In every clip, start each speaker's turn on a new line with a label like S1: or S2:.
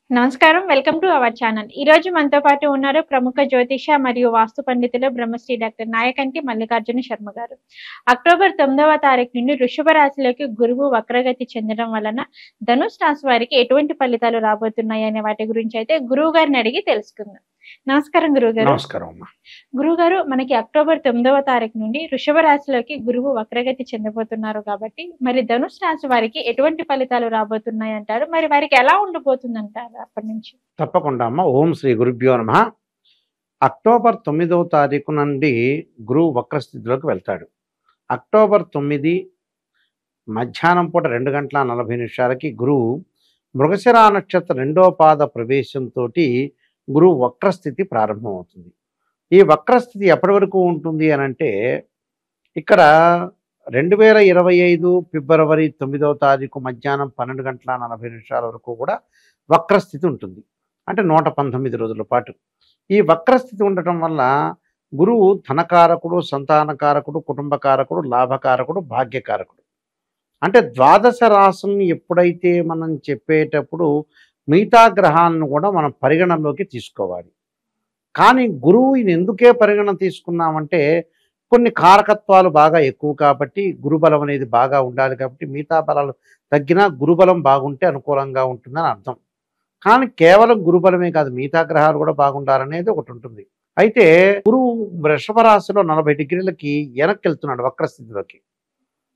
S1: నమస్కారం. Welcome to our channel. ఈ రోజు మనతో పాటు ఉన్నారు ప్రముఖ జ్యోతిష మరియు వాస్తు పండితులు బ్రహ్మశ్రీ డాక్టర్ నాయకంటి మల్లికార్జున శర్మ గారు. అక్టోబర్ 9వ తారీఖు నుండి వృషభ రాశిలోకి గురువు వక్రగతి చెందడం వలన ధనుసు రాశి వారికి ఎటువంటి ఫలితాలు రాబోతున్నాయి అనే వాటి గురించి అయితే గురువు గారిని అడిగి తెలుసుకుందాం. నమస్కారం గురువుగారు.
S2: నమస్కారం అమ్మా.
S1: గురువుగారు, మనకి అక్టోబర్ 9వ తారీఖు నుండి వృషభ రాశిలోకి గురువు వక్రగతి చెందబోతున్నారు కాబట్టి మరి ధనుసు రాశి వారికి ఎటువంటి ఫలితాలు రాబోతున్నాయి అంటారు? మరి వారికి ఎలా ఉండబోతుంది అంటారు అప్పటి నుంచి?
S2: తప్పకుండా అమ్మా. ఓం శ్రీ గురుభ్యో నమః. అక్టోబర్ 9వ తారీఖు నుండి గురువు వక్రస్థితిలోకి వెళ్తాడు. అక్టోబర్ 9 మధ్యాహ్నం పూట 2:40 గురువు మృగశిర నక్షత్ర 2వ పాద ప్రవేశంతో గురువు వక్రస్థితి ప్రారంభమవుతుంది. ఈ వక్రస్థితి ఎప్పటి వరకు ఉంటుంది అని అంటే, ఇక్కడ 2025 ఫిబ్రవరి 9వ తారీఖు మధ్యాహ్నం 12:40 వరకు కూడా వక్రస్థితి ఉంటుంది. అంటే 119 రోజుల పాటు ఈ వక్రస్థితి ఉండటం వల్ల గురువు ధనకారకుడు, సంతానకారకుడు, కుటుంబకారకుడు, లాభకారకుడు, భాగ్యకారకుడు. అంటే ద్వాదశ రాశుల్ని ఎప్పుడైతే మనం చెప్పేటప్పుడు మిగతా గ్రహాలను కూడా మనం పరిగణనలోకి తీసుకోవాలి. కానీ గురువుని ఎందుకే పరిగణన తీసుకున్నామంటే, కొన్ని కారకత్వాలు బాగా ఎక్కువ కాబట్టి గురుబలం అనేది బాగా ఉండాలి కాబట్టి మిగతా బలాలు తగ్గినా గురుబలం బాగుంటే అనుకూలంగా ఉంటుందని అర్థం. కానీ కేవలం గురుబలమే కాదు, మిగతా గ్రహాలు కూడా బాగుండాలనేది ఒకటి ఉంటుంది. అయితే గురువు వృషభ రాశిలో 40 డిగ్రీలకి వెనక్కి వెళ్తున్నాడు వక్రస్థితిలోకి.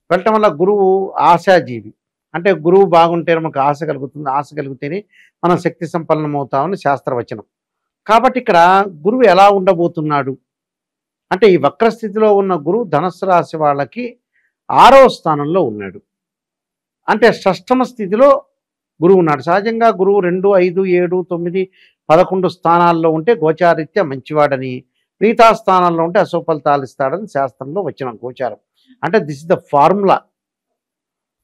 S2: వెళ్ళటం వల్ల గురువు ఆశాజీవి. అంటే గురువు బాగుంటే మనకు ఆశ కలుగుతుంది, ఆశ కలిగితేనే మనం శక్తి సంపన్నం అవుతామని శాస్త్రవచనం. కాబట్టి ఇక్కడ గురువు ఎలా ఉండబోతున్నాడు అంటే, ఈ వక్రస్థితిలో ఉన్న గురువు ధనుస్సు రాశి వాళ్ళకి 6వ స్థానంలో ఉన్నాడు. అంటే షష్టమ స్థితిలో గురువు ఉన్నాడు. సహజంగా గురువు 2, 5, 7, 9, 11 స్థానాల్లో ఉంటే గోచారీత్యా మంచివాడని, మిగతా స్థానాల్లో ఉంటే అశుభ ఫలితాలు ఇస్తాడని శాస్త్రంలో వచ్చిన గోచారం. అంటే దిస్ ఇస్ ద ఫార్ములా.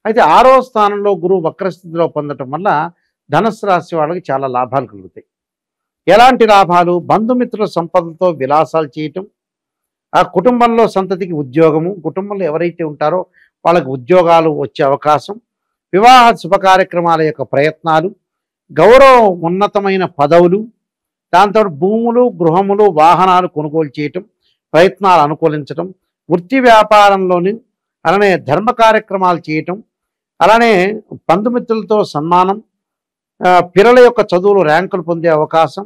S2: అయితే 6వ స్థానంలో గురువు వక్రస్థితిలో పొందటం వల్ల ధనుస్సు రాశి వాళ్ళకి చాలా లాభాలు కలుగుతాయి. ఎలాంటి లాభాలు? బంధుమిత్రుల సంపదలతో విలాసాలు చేయటం, ఆ కుటుంబంలో సంతతికి ఉద్యోగము, కుటుంబంలో ఎవరైతే ఉంటారో వాళ్ళకి ఉద్యోగాలు వచ్చే అవకాశం, వివాహ శుభ కార్యక్రమాల యొక్క ప్రయత్నాలు, గౌరవ ఉన్నతమైన పదవులు, దాంతో భూములు, గృహములు, వాహనాలు కొనుగోలు చేయటం, ప్రయత్నాలు అనుకూలించటం, వృత్తి వ్యాపారంలోని అలానే ధర్మ కార్యక్రమాలు చేయటం, అలానే బంధుమిత్రులతో సన్మానం, పిల్లల యొక్క చదువులు ర్యాంకులు పొందే అవకాశం,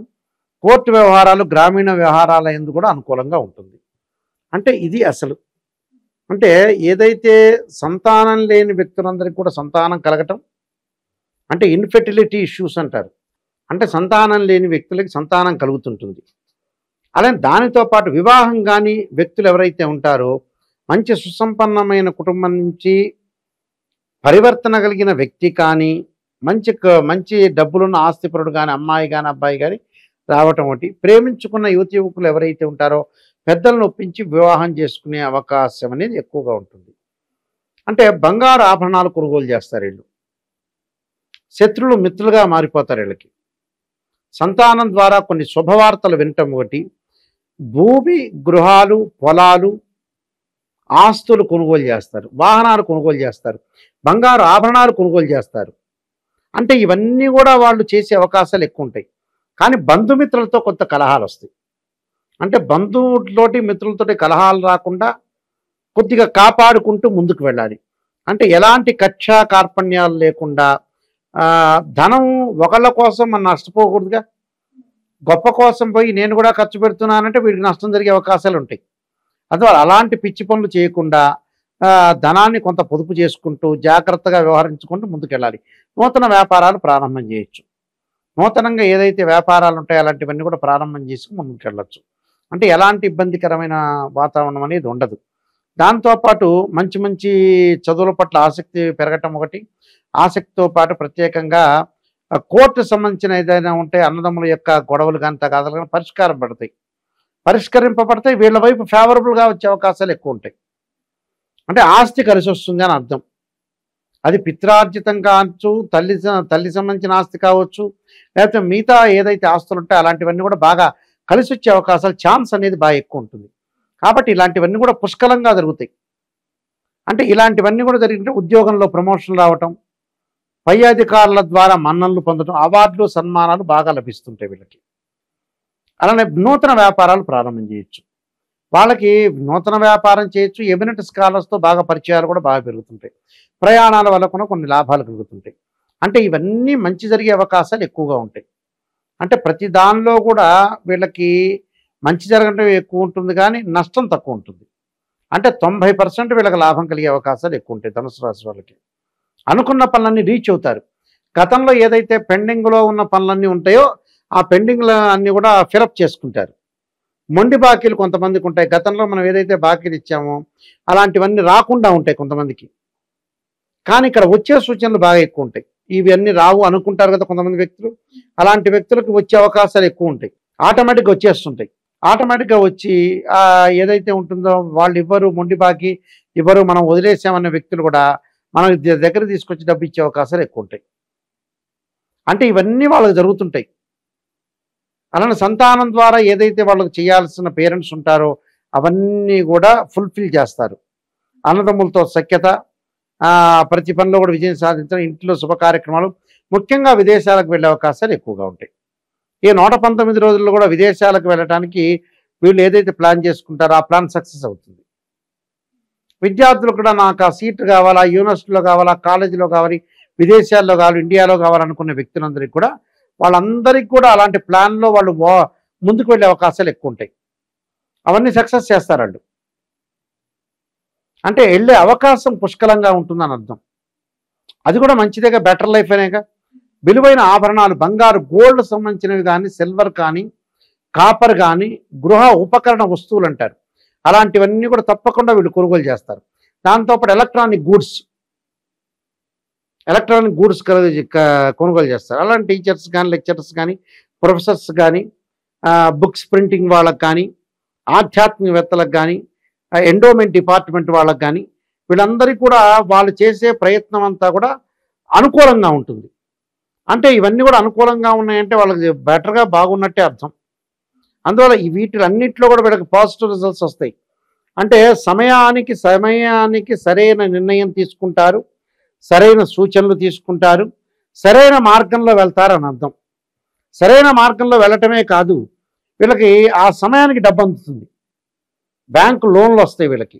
S2: కోర్టు వ్యవహారాలు, గ్రామీణ వ్యవహారాల యందు కూడా అనుకూలంగా ఉంటుంది. అంటే ఇది అసలు. అంటే ఏదైతే సంతానం లేని వ్యక్తులందరికీ కూడా సంతానం కలగటం, అంటే ఇన్ఫెర్టిలిటీ ఇష్యూస్ అంటారు. అంటే సంతానం లేని వ్యక్తులకి సంతానం కలుగుతుంటుంది. అలానే దానితో పాటు వివాహం కానీ వ్యక్తులు ఎవరైతే ఉంటారో మంచి సుసంపన్నమైన కుటుంబం నుంచి పరివర్తన కలిగిన వ్యక్తి కానీ, మంచి డబ్బులున్న ఆస్తిపరుడు కానీ, అమ్మాయి కానీ అబ్బాయి కానీ రావటం ఒకటి. ప్రేమించుకున్న యువతి యువకులు ఎవరైతే ఉంటారో పెద్దలను ఒప్పించి వివాహం చేసుకునే అవకాశం అనేది ఎక్కువగా ఉంటుంది. అంటే బంగారు ఆభరణాలు కొనుగోలు చేస్తారు వీళ్ళు. శత్రులు మిత్రులుగా మారిపోతారు వీళ్ళకి. సంతానం ద్వారా కొన్ని శుభవార్తలు వినటం ఒకటి. భూమి, గృహాలు, పొలాలు, ఆస్తులు కొనుగోలు చేస్తారు, వాహనాలు కొనుగోలు చేస్తారు, బంగారు ఆభరణాలు కొనుగోలు చేస్తారు. అంటే ఇవన్నీ కూడా వాళ్ళు చేసే అవకాశాలు ఎక్కువ ఉంటాయి. కానీ బంధుమిత్రులతో కొంత కలహాలు వస్తాయి. అంటే బంధువులతోటి మిత్రులతోటి కలహాలు రాకుండా కొద్దిగా కాపాడుకుంటూ ముందుకు వెళ్ళాలి. అంటే ఎలాంటి కక్ష కార్పణ్యాలు లేకుండా, ధనం ఒకళ్ళ కోసం మనం నష్టపోకూడదుగా. గొప్ప కోసం పోయి నేను కూడా ఖర్చు పెడుతున్నానంటే వీడికి నష్టం జరిగే అవకాశాలు ఉంటాయి. అందువల్ల అలాంటి పిచ్చి పనులు చేయకుండా ధనాన్ని కొంత పొదుపు చేసుకుంటూ జాగ్రత్తగా వ్యవహరించుకుంటూ ముందుకెళ్ళాలి. నూతన వ్యాపారాలు ప్రారంభం చేయొచ్చు. నూతనంగా ఏదైతే వ్యాపారాలు ఉంటాయో అలాంటివన్నీ కూడా ప్రారంభం చేసుకుని ముందుకు వెళ్ళొచ్చు. అంటే ఎలాంటి ఇబ్బందికరమైన వాతావరణం అనేది ఉండదు. దాంతోపాటు మంచి చదువుల పట్ల ఆసక్తి పెరగటం ఒకటి. ఆసక్తితో పాటు ప్రత్యేకంగా కోర్టు సంబంధించిన ఏదైనా ఉంటే అన్నదమ్ముల యొక్క గొడవలు కానీ తగాదాలు కానీ పరిష్కరింపబడతాయి. వీళ్ళ వైపు ఫేవరబుల్గా వచ్చే అవకాశాలు ఎక్కువ ఉంటాయి. అంటే ఆస్తి కలిసి వస్తుంది అని అర్థం. అది పిత్రార్జితం కావచ్చు, తల్లి సంబంధించిన ఆస్తి కావచ్చు, లేకపోతే మిగతా ఏదైతే ఆస్తులు ఉంటాయో అలాంటివన్నీ కూడా బాగా కలిసి వచ్చే అవకాశాలు, ఛాన్స్ అనేది బాగా ఎక్కువ ఉంటుంది. కాబట్టి ఇలాంటివన్నీ కూడా పుష్కలంగా జరుగుతాయి. అంటే ఇలాంటివన్నీ కూడా జరిగితే ఉద్యోగంలో ప్రమోషన్ రావటం, పై అధికారుల ద్వారా మన్ననలు పొందడం, అవార్డులు సన్మానాలు బాగా లభిస్తుంటాయి వీళ్ళకి. అలానే నూతన వ్యాపారాలు ప్రారంభం చేయొచ్చు. వాళ్ళకి నూతన వ్యాపారం చేయొచ్చు. ఎమినెంట్ స్కాలర్స్తో బాగా పరిచయాలు కూడా బాగా పెరుగుతుంటాయి. ప్రయాణాల వల్ల కూడా కొన్ని లాభాలు కలుగుతుంటాయి. అంటే ఇవన్నీ మంచి జరిగే అవకాశాలు ఎక్కువగా ఉంటాయి. అంటే ప్రతి దానిలో కూడా వీళ్ళకి మంచి జరగడం ఎక్కువ ఉంటుంది, కానీ నష్టం తక్కువ ఉంటుంది. అంటే 90% వీళ్ళకి లాభం కలిగే అవకాశాలు ఎక్కువ ఉంటాయి ధనుసు రాశి వాళ్ళకి. అనుకున్న పనులన్నీ రీచ్ అవుతారు. గతంలో ఏదైతే పెండింగ్లో ఉన్న పనులన్నీ ఉంటాయో ఆ పెండింగ్లు అన్నీ కూడా ఫిలప్ చేసుకుంటారు. మొండి బాకీలు కొంతమందికి ఉంటాయి. గతంలో మనం ఏదైతే బాకీలు ఇచ్చామో అలాంటివన్నీ రాకుండా ఉంటాయి కొంతమందికి. కానీ ఇక్కడ వచ్చే సూచనలు బాగా ఎక్కువ ఉంటాయి. ఇవన్నీ రావు అనుకుంటారు కదా కొంతమంది వ్యక్తులు. అలాంటి వ్యక్తులకు వచ్చే అవకాశాలు ఎక్కువ ఉంటాయి. ఆటోమేటిక్గా వచ్చేస్తుంటాయి. ఆటోమేటిక్గా వచ్చి ఏదైతే ఉంటుందో వాళ్ళు ఇవ్వరు, మొండి బాకీ ఇవ్వరు, మనం వదిలేసామన్న వ్యక్తులు కూడా మనం దగ్గర తీసుకొచ్చి డబ్బు ఇచ్చే అవకాశాలు ఎక్కువ ఉంటాయి. అంటే ఇవన్నీ వాళ్ళకి జరుగుతుంటాయి. అలానే సంతానం ద్వారా ఏదైతే వాళ్ళకి చేయాల్సిన పేరెంట్స్ ఉంటారో అవన్నీ కూడా ఫుల్ఫిల్ చేస్తారు. అన్నదమ్ములతో సఖ్యత, ప్రతి పనిలో కూడా విజయం సాధించడం, ఇంట్లో శుభ కార్యక్రమాలు, ముఖ్యంగా విదేశాలకు వెళ్ళే అవకాశాలు ఎక్కువగా ఉంటాయి. ఈ 119 రోజుల్లో కూడా విదేశాలకు వెళ్ళడానికి వీళ్ళు ఏదైతే ప్లాన్ చేసుకుంటారో ఆ ప్లాన్ సక్సెస్ అవుతుంది. విద్యార్థులు కూడా నాకు ఆ సీట్ కావాలా, యూనివర్సిటీలో కావాలా, కాలేజీలో కావాలి, విదేశాల్లో కావాలి, ఇండియాలో కావాలనుకునే వ్యక్తులందరికీ కూడా వాళ్ళందరికీ కూడా అలాంటి ప్లాన్లో వాళ్ళు ముందుకు వెళ్ళే అవకాశాలు ఎక్కువ ఉంటాయి. అవన్నీ సక్సెస్ చేస్తారు వాళ్ళు. అంటే వెళ్ళే అవకాశం పుష్కలంగా ఉంటుందని అర్థం. అది కూడా మంచిదేగా, బెటర్ లైఫ్ అనేగా. విలువైన ఆభరణాలు, బంగారు, గోల్డ్ సంబంధించినవి కానీ, సిల్వర్ కానీ, కాపర్ కానీ, గృహ ఉపకరణ వస్తువులు అంటారు, అలాంటివన్నీ కూడా తప్పకుండా వీళ్ళు కొనుగోలు చేస్తారు. దాంతోపాటు ఎలక్ట్రానిక్ గూడ్స్ కొనుగోలు చేస్తారు. అలాంటి టీచర్స్ కానీ, లెక్చరర్స్ కానీ, ప్రొఫెసర్స్ కానీ, బుక్స్ ప్రింటింగ్ వాళ్ళకి కానీ, ఆధ్యాత్మికవేత్తలకు కానీ, ఎండోమెంట్ డిపార్ట్మెంట్ వాళ్ళకి కానీ, వీళ్ళందరికీ కూడా వాళ్ళు చేసే ప్రయత్నం అంతా కూడా అనుకూలంగా ఉంటుంది. అంటే ఇవన్నీ కూడా అనుకూలంగా ఉన్నాయంటే వాళ్ళకి బెటర్గా బాగున్నట్టే అర్థం. అందువల్ల వీటిలన్నింటిలో కూడా వీళ్ళకి పాజిటివ్ రిజల్ట్స్ వస్తాయి. అంటే సమయానికి సరైన నిర్ణయం తీసుకుంటారు, సరైన సూచనలు తీసుకుంటారు, సరైన మార్గంలో వెళ్తారు అని అర్థం. సరైన మార్గంలో వెళ్ళటమే కాదు, వీళ్ళకి ఆ సమయానికి డబ్బు అందుతుంది. బ్యాంకు లోన్లు వస్తాయి వీళ్ళకి.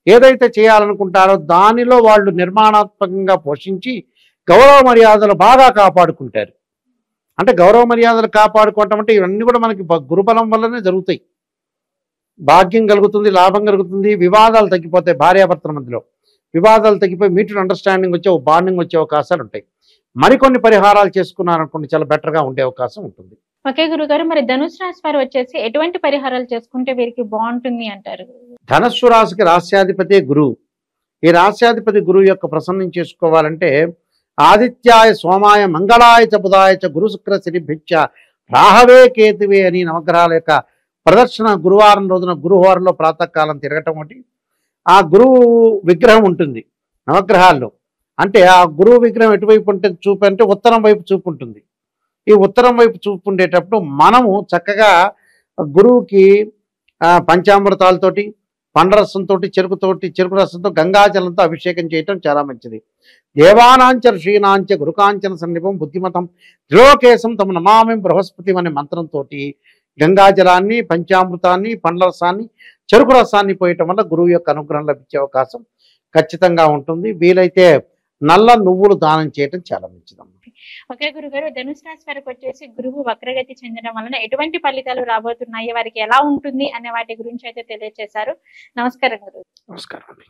S2: ఏదైతే చేయాలనుకుంటారో దానిలో వాళ్ళు నిర్మాణాత్మకంగా పోషించి గౌరవ మర్యాదలు బాగా కాపాడుకుంటారు. అంటే గౌరవ మర్యాదలు కాపాడుకోవటం అంటే ఇవన్నీ కూడా మనకి గురుబలం వల్లనే జరుగుతాయి. భాగ్యం కలుగుతుంది, లాభం కలుగుతుంది, వివాదాలు తగ్గిపోతాయి. భార్యాభర్తల మధ్యలో వివాదాలు తగ్గిపోయి మ్యూచువల్ అండర్స్టాండింగ్ వచ్చే, బాండింగ్ వచ్చే అవకాశాలు ఉంటాయి. మరికొన్ని పరిహారాలు చేసుకున్నారనుకోండి చాలా బెటర్గా ఉండే అవకాశం ఉంటుంది.
S1: ఓకే గురుగారు, మరి ధనుసు రాశి వారు వచ్చేసి ఎటువంటి పరిహారాలు చేసుకుంటే వీరికి బాగుంటుంది అంటారు?
S2: ధనుస్సు రాశికి రాశ్యాధిపతి గురువు. ఈ రాశ్యాధిపతి గురువు యొక్క ప్రసన్నం చేసుకోవాలంటే ఆదిత్యాయ సోమాయ మంగళాయ చ బుధాయ చ గురు శుక్ర శనిభ్యచ్చ రాహవే కేతువే అని నవగ్రహాల యొక్క ప్రదర్శన గురువారం రోజున గురువారంలో ప్రాతకాలం తిరగటం ఒకటి. ఆ గురువు విగ్రహం ఉంటుంది నవగ్రహాల్లో. అంటే ఆ గురువు విగ్రహం ఎటువైపు ఉంటుంది చూపు అంటే ఉత్తరం వైపు చూపు ఉంటుంది. ఈ ఉత్తరం వైపు చూపు ఉండేటప్పుడు మనము చక్కగా గురువుకి పంచామృతాలతోటి, పండరసంతో, చెరుకు రసంతో, గంగాజలంతో అభిషేకం చేయటం చాలా మంచిది. దేవానాంచ ఋషీనాంచ గురుకాంచన సన్నిపం బుద్ధిమతం త్రిలోకేశం తమ నమామి బృహస్పతి అనే మంత్రంతో గంగాజలాన్ని, పంచామృతాన్ని, పండ్లరసాన్ని, చెరుకు రసాన్ని పోయటం వల్ల గురువు యొక్క అనుగ్రహం లభించే అవకాశం ఖచ్చితంగా ఉంటుంది. వీలైతే నల్ల నువ్వులు దానం చేయటం చాలా మంచిదమ్మా.
S1: ఓకే గురుగారు, ధనుసు రాశి వారికి వచ్చేసి గురువు వక్రగతి చెందడం వలన ఎటువంటి ఫలితాలు రాబోతున్నాయి, వారికి ఎలా ఉంటుంది అనే వాటి గురించి అయితే తెలియజేశారు. నమస్కారం గురువు.
S2: నమస్కారం అండి.